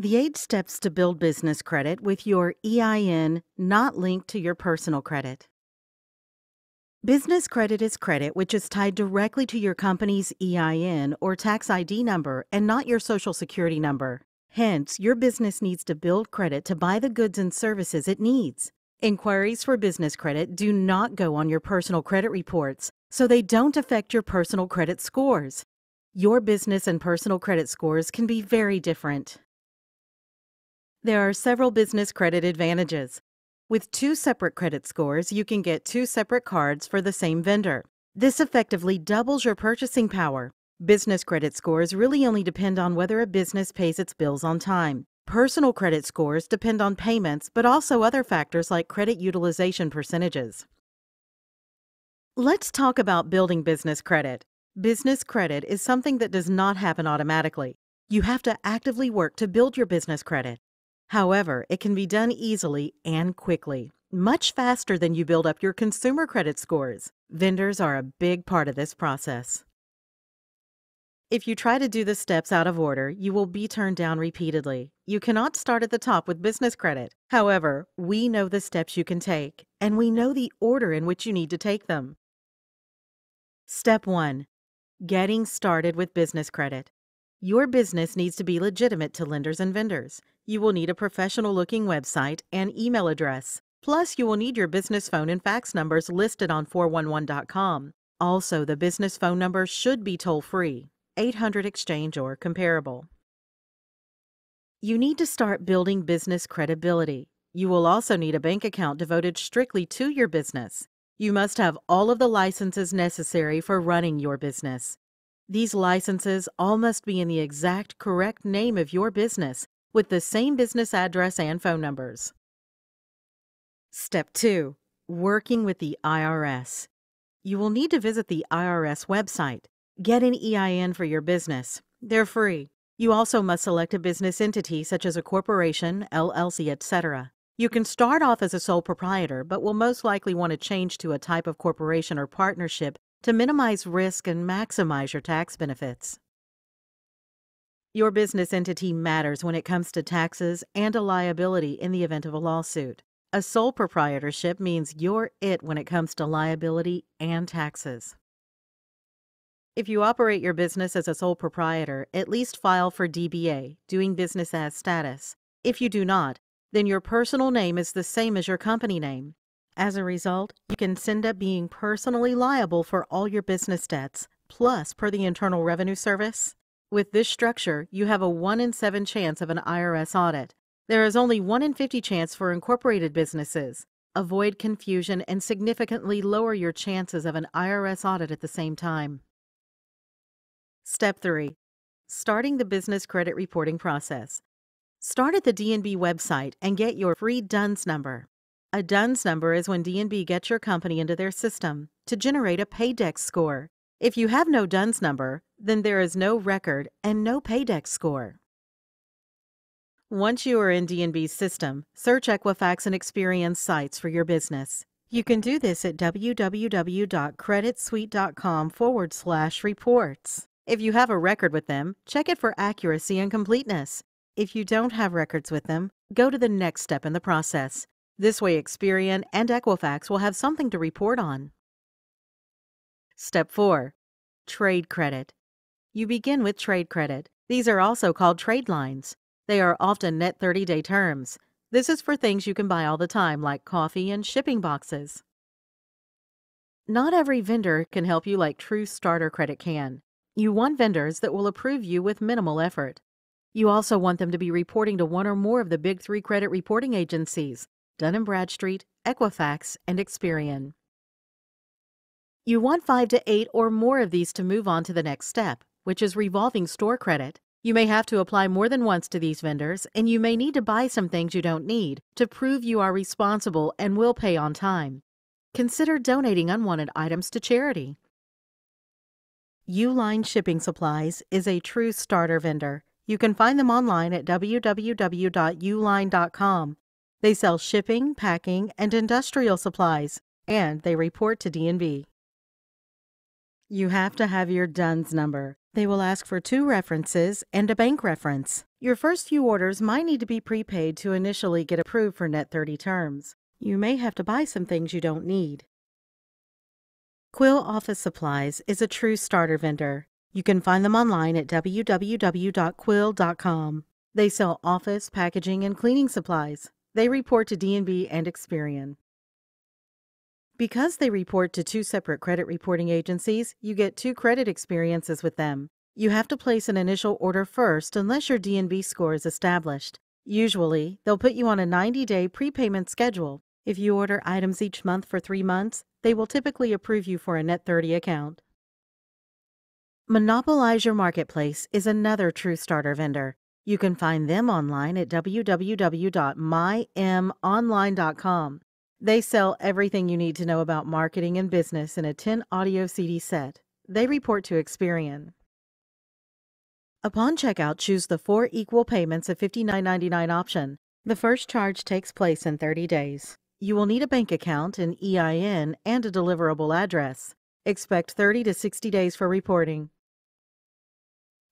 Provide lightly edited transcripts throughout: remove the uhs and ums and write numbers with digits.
The 8 steps to build business credit with your EIN not linked to your personal credit. Business credit is credit which is tied directly to your company's EIN or tax ID number and not your social security number. Hence, your business needs to build credit to buy the goods and services it needs. Inquiries for business credit do not go on your personal credit reports, so they don't affect your personal credit scores. Your business and personal credit scores can be very different. There are several business credit advantages. With 2 separate credit scores, you can get 2 separate cards for the same vendor. This effectively doubles your purchasing power. Business credit scores really only depend on whether a business pays its bills on time. Personal credit scores depend on payments, but also other factors like credit utilization percentages. Let's talk about building business credit. Business credit is something that does not happen automatically. You have to actively work to build your business credit. However, it can be done easily and quickly, much faster than you build up your consumer credit scores. Vendors are a big part of this process. If you try to do the steps out of order, you will be turned down repeatedly. You cannot start at the top with business credit. However, we know the steps you can take, and we know the order in which you need to take them. Step 1. Getting started with business credit. Your business needs to be legitimate to lenders and vendors. You will need a professional-looking website and email address. Plus, you will need your business phone and fax numbers listed on 411.com. Also, the business phone number should be toll-free, 800 Exchange or comparable. You need to start building business credibility. You will also need a bank account devoted strictly to your business. You must have all of the licenses necessary for running your business. These licenses all must be in the exact correct name of your business with the same business address and phone numbers. Step 2. Working with the IRS. You will need to visit the IRS website. Get an EIN for your business. They're free. You also must select a business entity such as a corporation, LLC, etc. You can start off as a sole proprietor, but will most likely want to change to a type of corporation or partnership to minimize risk and maximize your tax benefits. Your business entity matters when it comes to taxes and a liability in the event of a lawsuit. A sole proprietorship means you're it when it comes to liability and taxes. If you operate your business as a sole proprietor, at least file for DBA, doing business as status. If you do not, then your personal name is the same as your company name. As a result, you can end up being personally liable for all your business debts, plus per the Internal Revenue Service. With this structure, you have a 1 in 7 chance of an IRS audit. There is only 1 in 50 chance for incorporated businesses. Avoid confusion and significantly lower your chances of an IRS audit at the same time. Step 3. Starting the business credit reporting process. Start at the DNB website and get your free DUNS number. A DUNS number is when DNB gets your company into their system to generate a Paydex score. If you have no DUNS number, then there is no record and no Paydex score. Once you are in DNB's system, search Equifax and Experian sites for your business. You can do this at www.creditsuite.com/reports. If you have a record with them, check it for accuracy and completeness. If you don't have records with them, go to the next step in the process. This way, Experian and Equifax will have something to report on. Step 4. Trade credit. You begin with trade credit. These are also called trade lines. They are often net 30-day terms. This is for things you can buy all the time, like coffee and shipping boxes. Not every vendor can help you like True Starter Credit can. You want vendors that will approve you with minimal effort. You also want them to be reporting to one or more of the big 3 credit reporting agencies, Dun & Bradstreet, Equifax, and Experian. You want 5 to 8 or more of these to move on to the next step, which is revolving store credit. You may have to apply more than once to these vendors, and you may need to buy some things you don't need to prove you are responsible and will pay on time. Consider donating unwanted items to charity. Uline Shipping Supplies is a true starter vendor. You can find them online at www.uline.com. They sell shipping, packing, and industrial supplies, and they report to DNB. You have to have your DUNS number. They will ask for 2 references and a bank reference. Your first few orders might need to be prepaid to initially get approved for Net 30 terms. You may have to buy some things you don't need. Quill Office Supplies is a true starter vendor. You can find them online at www.quill.com. They sell office, packaging, and cleaning supplies. They report to D&B and Experian. Because they report to 2 separate credit reporting agencies, you get 2 credit experiences with them. You have to place an initial order first unless your D&B score is established. Usually, they'll put you on a 90-day prepayment schedule. If you order items each month for 3 months, they will typically approve you for a Net 30 account. Monopolize Your Marketplace is another true starter vendor. You can find them online at www.mymonline.com. They sell everything you need to know about marketing and business in a 10 audio CD set. They report to Experian. Upon checkout, choose the 4 equal payments of $59.99 option. The first charge takes place in 30 days. You will need a bank account, an EIN, and a deliverable address. Expect 30 to 60 days for reporting.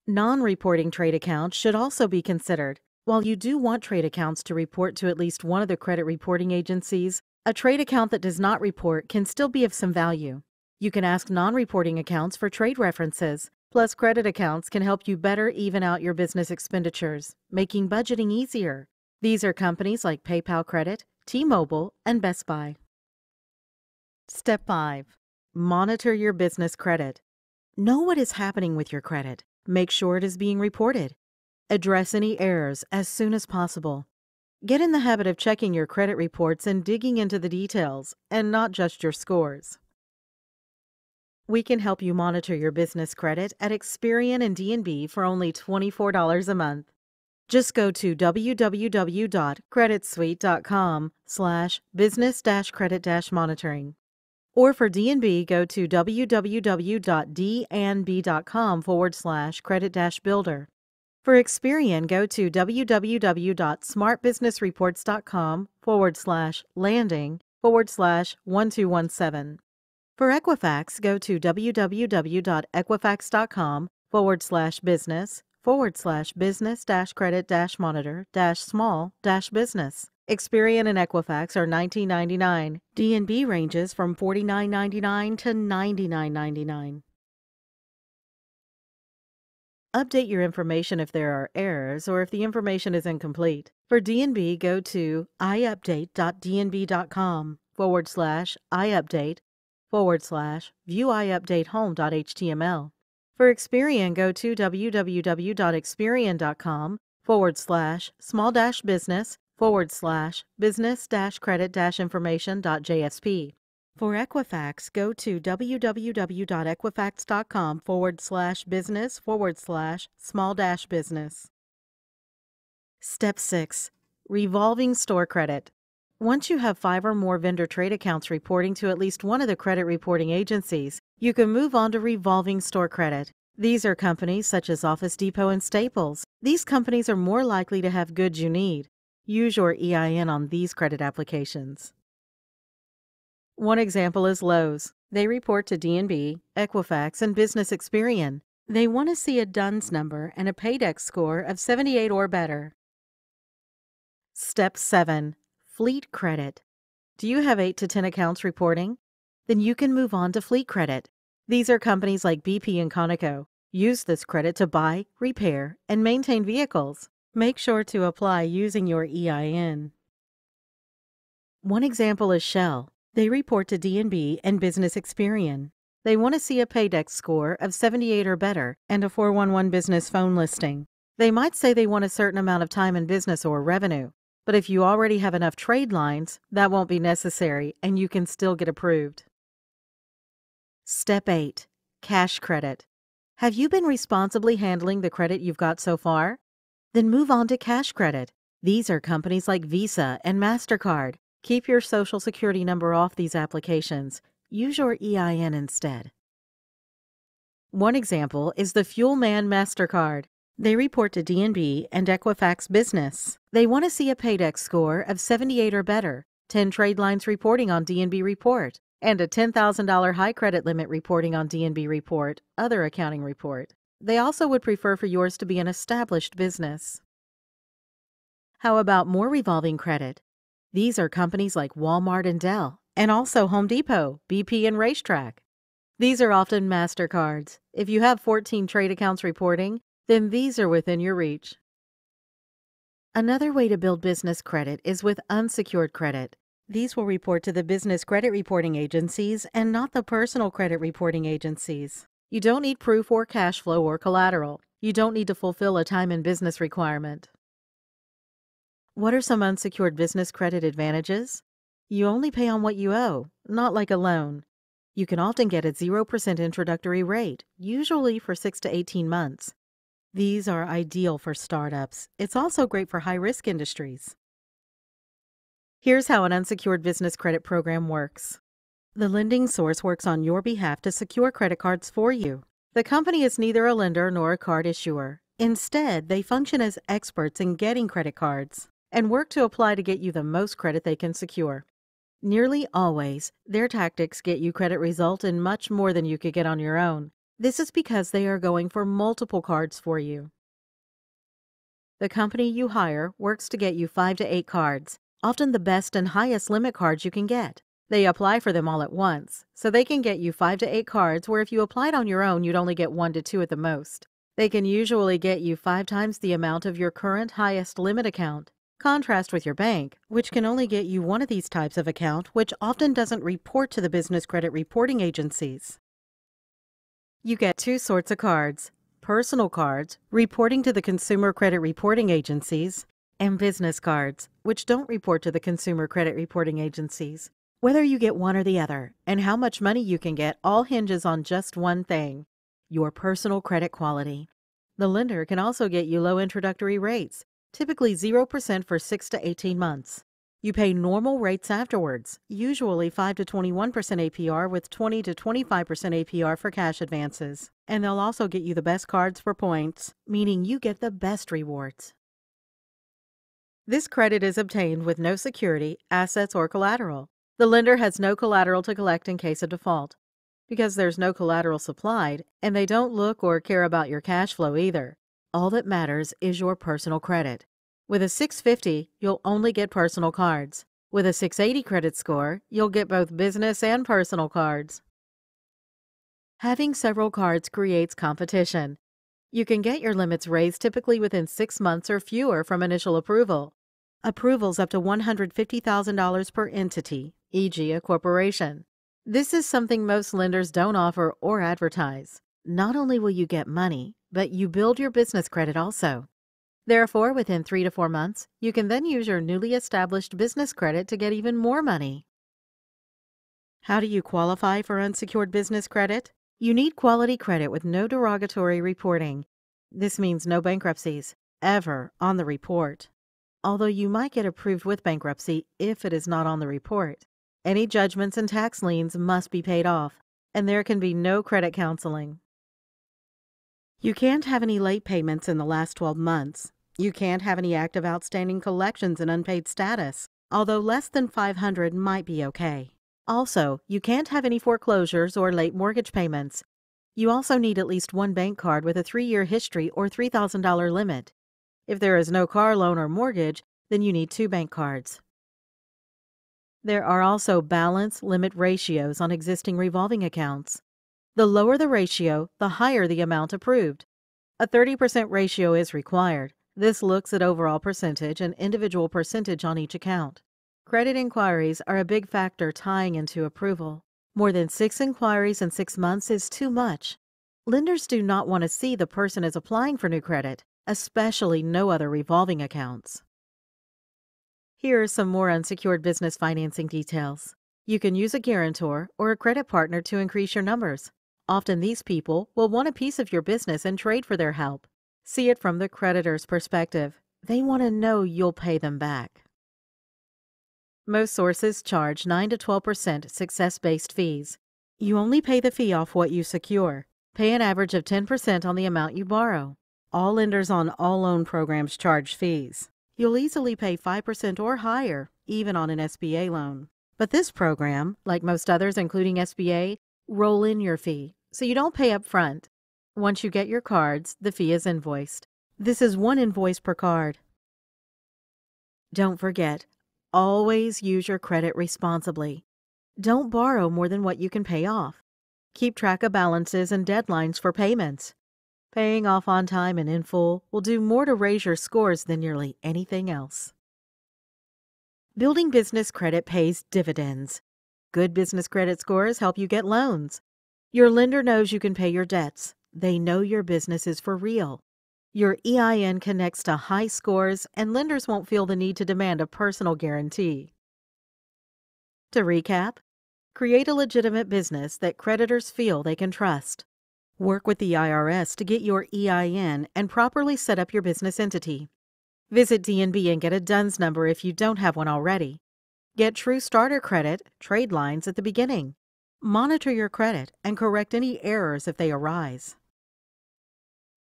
Non-reporting trade accounts should also be considered. While you do want trade accounts to report to at least one of the credit reporting agencies, a trade account that does not report can still be of some value. You can ask non-reporting accounts for trade references, plus credit accounts can help you better even out your business expenditures, making budgeting easier. These are companies like PayPal Credit, T-Mobile, and Best Buy. Step 5. Monitor your business credit. Know what is happening with your credit. Make sure it is being reported. Address any errors as soon as possible. Get in the habit of checking your credit reports and digging into the details, and not just your scores. We can help you monitor your business credit at Experian and D&B for only $24 a month. Just go to www.creditsuite.com/business-credit-monitoring. Or for D&B, go to www.dnb.com/credit-builder. For Experian, go to www.smartbusinessreports.com/landing/1217. For Equifax, go to www.equifax.com/business-credit-monitor-small-business. Experian and Equifax are $19.99. D&B ranges from $49.99 to $99.99. Update your information if there are errors or if the information is incomplete. For D&B, go to iupdate.dnb.com/iupdate/viewiupdatehome.html. For Experian, go to www.experian.com/small-business/business-credit-information.jsp. For Equifax, go to www.equifax.com/business/small-business. Step 6. Revolving Store Credit. Once you have 5 or more vendor trade accounts reporting to at least one of the credit reporting agencies, you can move on to Revolving Store Credit. These are companies such as Office Depot and Staples. These companies are more likely to have goods you need. Use your EIN on these credit applications. One example is Lowe's. They report to D&B, Equifax, and Business Experian. They want to see a DUNS number and a Paydex score of 78 or better. Step 7. Fleet Credit. Do you have 8 to 10 accounts reporting? Then you can move on to Fleet Credit. These are companies like BP and Conoco. Use this credit to buy, repair, and maintain vehicles. Make sure to apply using your EIN. One example is Shell. They report to D&B and Business Experian. They want to see a Paydex score of 78 or better and a 411 business phone listing. They might say they want a certain amount of time in business or revenue, but if you already have enough trade lines, that won't be necessary and you can still get approved. Step 8. Cash Credit. Have you been responsibly handling the credit you've got so far? Then move on to Cash Credit. These are companies like Visa and MasterCard. Keep your Social Security number off these applications. Use your EIN instead. One example is the Fuelman MasterCard. They report to D&B and Equifax Business. They want to see a Paydex score of 78 or better, 10 trade lines reporting on D&B Report, and a $10,000 high credit limit reporting on D&B Report, other accounting report. They also would prefer for yours to be an established business. How about more revolving credit? These are companies like Walmart and Dell, and also Home Depot, BP, and Racetrack. These are often MasterCards. If you have 14 trade accounts reporting, then these are within your reach. Another way to build business credit is with unsecured credit. These will report to the business credit reporting agencies and not the personal credit reporting agencies. You don't need proof or cash flow or collateral. You don't need to fulfill a time and business requirement. What are some unsecured business credit advantages? You only pay on what you owe, not like a loan. You can often get a 0% introductory rate, usually for 6 to 18 months. These are ideal for startups. It's also great for high-risk industries. Here's how an unsecured business credit program works. The lending source works on your behalf to secure credit cards for you. The company is neither a lender nor a card issuer. Instead, they function as experts in getting credit cards and work to apply to get you the most credit they can secure. Nearly always, their tactics get you credit result in much more than you could get on your own. This is because they are going for multiple cards for you. The company you hire works to get you 5 to 8 cards, often the best and highest limit cards you can get. They apply for them all at once, so they can get you 5 to 8 cards where if you applied on your own, you'd only get 1 to 2 at the most. They can usually get you 5 times the amount of your current highest limit account. Contrast with your bank, which can only get you one of these types of account, which often doesn't report to the business credit reporting agencies. You get 2 sorts of cards: personal cards, reporting to the consumer credit reporting agencies, and business cards, which don't report to the consumer credit reporting agencies. Whether you get one or the other, and how much money you can get, all hinges on just one thing: your personal credit quality. The lender can also get you low introductory rates, typically 0% for 6 to 18 months. You pay normal rates afterwards, usually 5 to 21% APR with 20 to 25% APR for cash advances. And they'll also get you the best cards for points, meaning you get the best rewards. This credit is obtained with no security, assets, or collateral. The lender has no collateral to collect in case of default. Because there's no collateral supplied, and they don't look or care about your cash flow either. All that matters is your personal credit. With a 650, you'll only get personal cards. With a 680 credit score, you'll get both business and personal cards. Having several cards creates competition. You can get your limits raised typically within 6 months or fewer from initial approval. Approvals up to $150,000 per entity, e.g. a corporation. This is something most lenders don't offer or advertise. Not only will you get money, but you build your business credit also. Therefore, within 3 to 4 months, you can then use your newly established business credit to get even more money. How do you qualify for unsecured business credit? You need quality credit with no derogatory reporting. This means no bankruptcies, ever, on the report. Although you might get approved with bankruptcy if it is not on the report. Any judgments and tax liens must be paid off, and there can be no credit counseling. You can't have any late payments in the last 12 months. You can't have any active outstanding collections and unpaid status, although less than 500 might be okay. Also, you can't have any foreclosures or late mortgage payments. You also need at least one bank card with a 3-year history or $3,000 limit. If there is no car loan or mortgage, then you need 2 bank cards. There are also balance limit ratios on existing revolving accounts. The lower the ratio, the higher the amount approved. A 30% ratio is required. This looks at overall percentage and individual percentage on each account. Credit inquiries are a big factor tying into approval. More than 6 inquiries in 6 months is too much. Lenders do not want to see the person is applying for new credit, especially no other revolving accounts. Here are some more unsecured business financing details. You can use a guarantor or a credit partner to increase your numbers. Often these people will want a piece of your business and trade for their help. See it from the creditor's perspective. They want to know you'll pay them back. Most sources charge 9 to 12% success-based fees. You only pay the fee off what you secure. Pay an average of 10% on the amount you borrow. All lenders on all loan programs charge fees. You'll easily pay 5% or higher, even on an SBA loan. But this program, like most others including SBA, roll in your fee, so you don't pay up front. Once you get your cards, the fee is invoiced. This is one invoice per card. Don't forget, always use your credit responsibly. Don't borrow more than what you can pay off. Keep track of balances and deadlines for payments. Paying off on time and in full will do more to raise your scores than nearly anything else. Building business credit pays dividends. Good business credit scores help you get loans. Your lender knows you can pay your debts. They know your business is for real. Your EIN connects to high scores, and lenders won't feel the need to demand a personal guarantee. To recap, create a legitimate business that creditors feel they can trust. Work with the IRS to get your EIN and properly set up your business entity. Visit DNB and get a DUNS number if you don't have one already. Get true starter credit, trade lines at the beginning. Monitor your credit and correct any errors if they arise.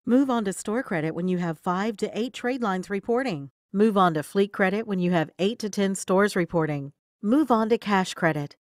Move on to store credit when you have 5 to 8 trade lines reporting. Move on to fleet credit when you have 8 to 10 stores reporting. Move on to cash credit.